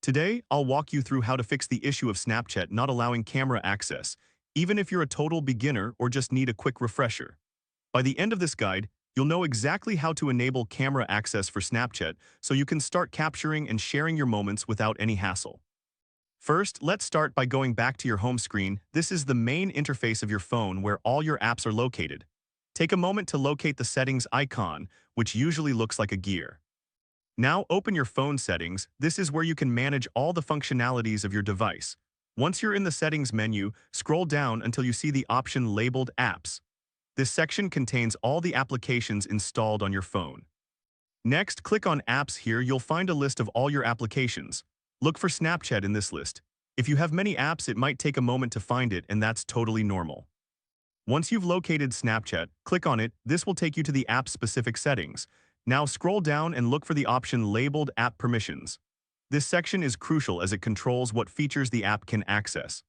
Today, I'll walk you through how to fix the issue of Snapchat not allowing camera access, even if you're a total beginner or just need a quick refresher. By the end of this guide, you'll know exactly how to enable camera access for Snapchat so you can start capturing and sharing your moments without any hassle. First, let's start by going back to your home screen. This is the main interface of your phone where all your apps are located. Take a moment to locate the settings icon, which usually looks like a gear. Now open your phone settings. This is where you can manage all the functionalities of your device. Once you're in the settings menu, scroll down until you see the option labeled Apps. This section contains all the applications installed on your phone. Next, click on Apps. Here you'll find a list of all your applications. Look for Snapchat in this list. If you have many apps, it might take a moment to find it, and that's totally normal. Once you've located Snapchat, click on it. This will take you to the app-specific settings. Now scroll down and look for the option labeled App Permissions. This section is crucial as it controls what features the app can access.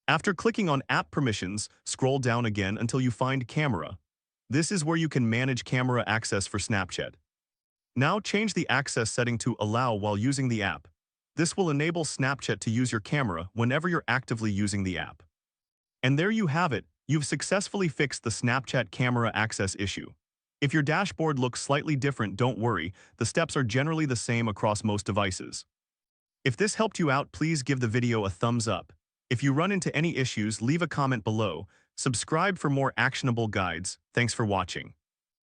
After clicking on App Permissions, scroll down again until you find Camera. This is where you can manage camera access for Snapchat. Now change the access setting to Allow while using the app. This will enable Snapchat to use your camera whenever you're actively using the app. And there you have it. You've successfully fixed the Snapchat camera access issue. If your dashboard looks slightly different, don't worry, the steps are generally the same across most devices. If this helped you out, please give the video a thumbs up. If you run into any issues, leave a comment below. Subscribe for more actionable guides. Thanks for watching.